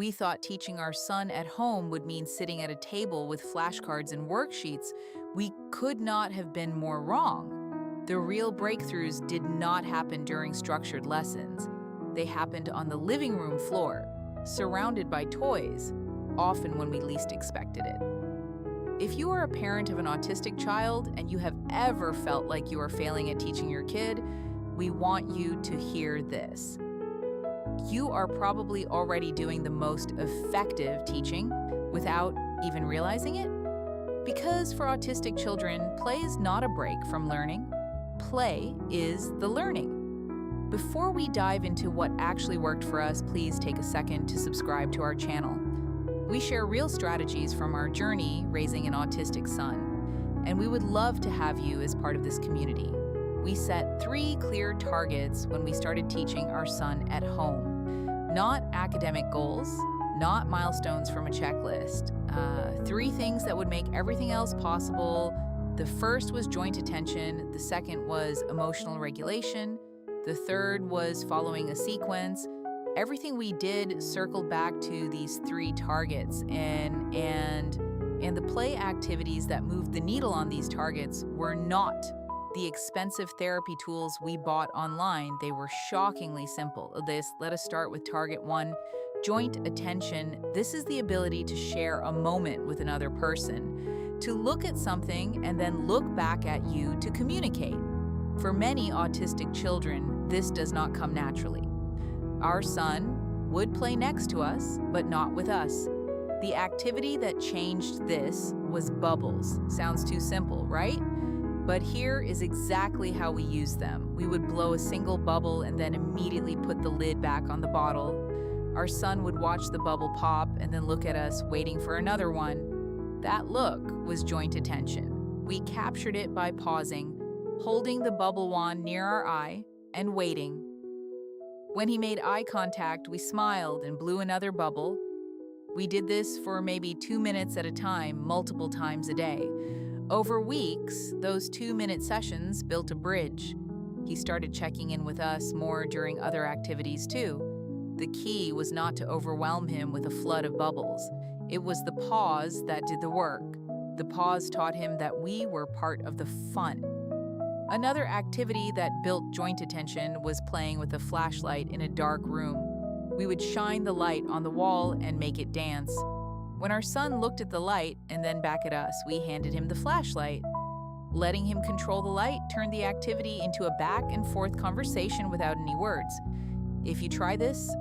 we thought teaching our son at home would mean sitting at a table with flashcards and worksheets, we could not have been more wrong. The real breakthroughs did not happen during structured lessons. They happened on the living room floor, surrounded by toys, often when we least expected it. If you are a parent of an autistic child and you have ever felt like you are failing at teaching your kid, we want you to hear this. You are probably already doing the most effective teaching without even realizing it. Because for autistic children, play is not a break from learning. Play is the learning. Before we dive into what actually worked for us, please take a second to subscribe to our channel. We share real strategies from our journey raising an autistic son, and we would love to have you as part of this community. We set 3 clear targets when we started teaching our son at home. Not academic goals, not milestones from a checklist. 3 things that would make everything else possible. The first was joint attention, the second was emotional regulation, the third was following a sequence. Everything we did circled back to these 3 targets, and the play activities that moved the needle on these targets were not the expensive therapy tools we bought online. They were shockingly simple. Let us start with target 1, joint attention. This is the ability to share a moment with another person, to look at something and then look back at you to communicate. For many autistic children, this does not come naturally. Our son would play next to us, but not with us. The activity that changed this was bubbles. Sounds too simple, right? But here is exactly how we use them. We would blow a single bubble and then immediately put the lid back on the bottle. Our son would watch the bubble pop and then look at us, waiting for another one. That look was joint attention. We captured it by pausing, holding the bubble wand near our eye, and waiting. When he made eye contact, we smiled and blew another bubble. We did this for maybe 2 minutes at a time, multiple times a day. Over weeks, those 2-minute sessions built a bridge. He started checking in with us more during other activities too. The key was not to overwhelm him with a flood of bubbles. It was the pause that did the work. The pause taught him that we were part of the fun. Another activity that built joint attention was playing with a flashlight in a dark room. We would shine the light on the wall and make it dance. When our son looked at the light and then back at us, we handed him the flashlight. Letting him control the light turned the activity into a back and forth conversation without any words. If you try this,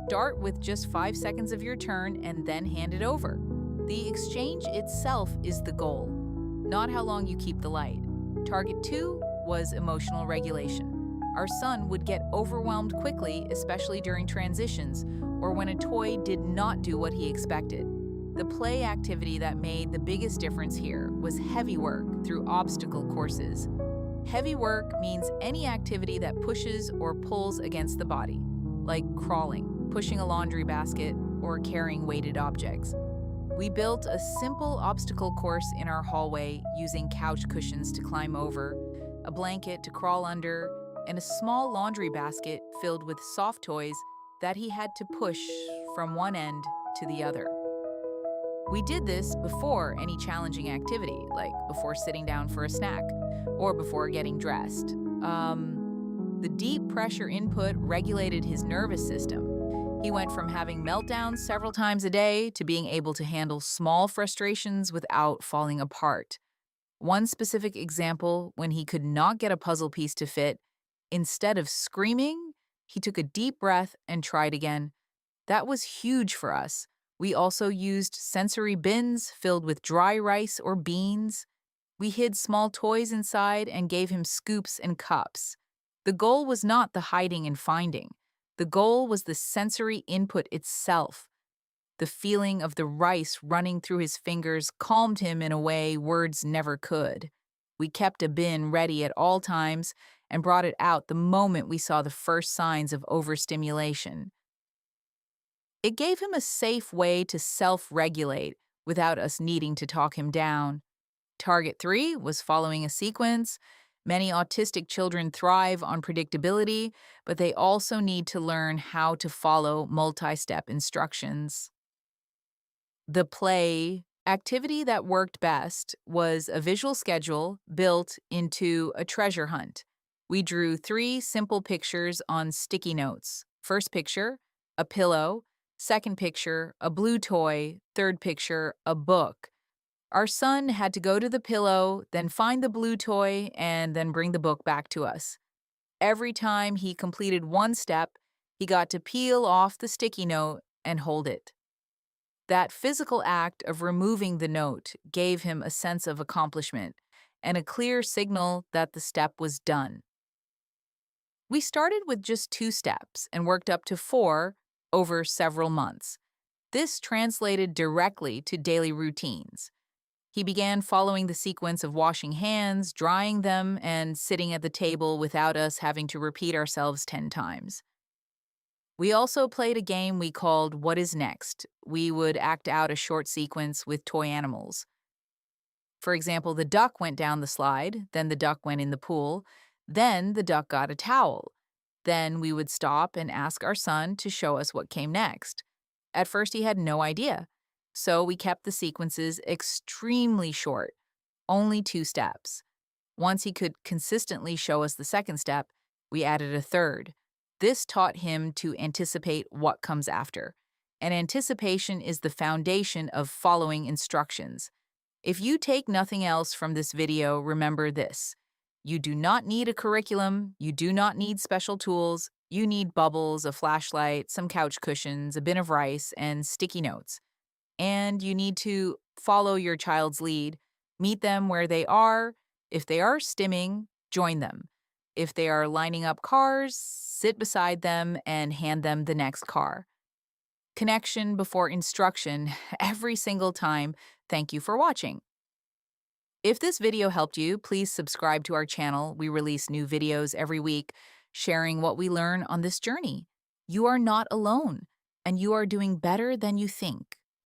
start with just 5 seconds of your turn and then hand it over. The exchange itself is the goal, not how long you keep the light. Target 2 was emotional regulation. Our son would get overwhelmed quickly, especially during transitions or when a toy did not do what he expected. The play activity that made the biggest difference here was heavy work through obstacle courses. Heavy work means any activity that pushes or pulls against the body, like crawling, pushing a laundry basket, or carrying weighted objects. We built a simple obstacle course in our hallway using couch cushions to climb over, a blanket to crawl under, and a small laundry basket filled with soft toys that he had to push from one end to the other. We did this before any challenging activity, like before sitting down for a snack or before getting dressed. The deep pressure input regulated his nervous system. He went from having meltdowns several times a day to being able to handle small frustrations without falling apart. One specific example, when he could not get a puzzle piece to fit, instead of screaming, he took a deep breath and tried again. That was huge for us. We also used sensory bins filled with dry rice or beans. We hid small toys inside and gave him scoops and cups. The goal was not the hiding and finding. The goal was the sensory input itself. The feeling of the rice running through his fingers calmed him in a way words never could. We kept a bin ready at all times and brought it out the moment we saw the first signs of overstimulation. It gave him a safe way to self-regulate without us needing to talk him down. Target 3 was following a sequence. Many autistic children thrive on predictability, but they also need to learn how to follow multi-step instructions. The play activity that worked best was a visual schedule built into a treasure hunt. We drew 3 simple pictures on sticky notes. First picture, a pillow. Second picture, a blue toy. Third picture, a book. Our son had to go to the pillow, then find the blue toy, and then bring the book back to us. Every time he completed one step, he got to peel off the sticky note and hold it. That physical act of removing the note gave him a sense of accomplishment and a clear signal that the step was done. We started with just 2 steps and worked up to 4 over several months. This translated directly to daily routines. He began following the sequence of washing hands, drying them, and sitting at the table without us having to repeat ourselves 10 times. We also played a game we called What is Next? We would act out a short sequence with toy animals. For example, the duck went down the slide, then the duck went in the pool, then the duck got a towel. Then we would stop and ask our son to show us what came next. At first, he had no idea. So we kept the sequences extremely short, only 2 steps. Once he could consistently show us the second step, we added a third. This taught him to anticipate what comes after. And anticipation is the foundation of following instructions. If you take nothing else from this video, remember this. You do not need a curriculum. You do not need special tools. You need bubbles, a flashlight, some couch cushions, a bin of rice, and sticky notes. And you need to follow your child's lead. Meet them where they are. If they are stimming, join them. If they are lining up cars, sit beside them and hand them the next car. Connection before instruction every single time. Thank you for watching. If this video helped you, please subscribe to our channel. We release new videos every week, sharing what we learn on this journey. You are not alone, and you are doing better than you think.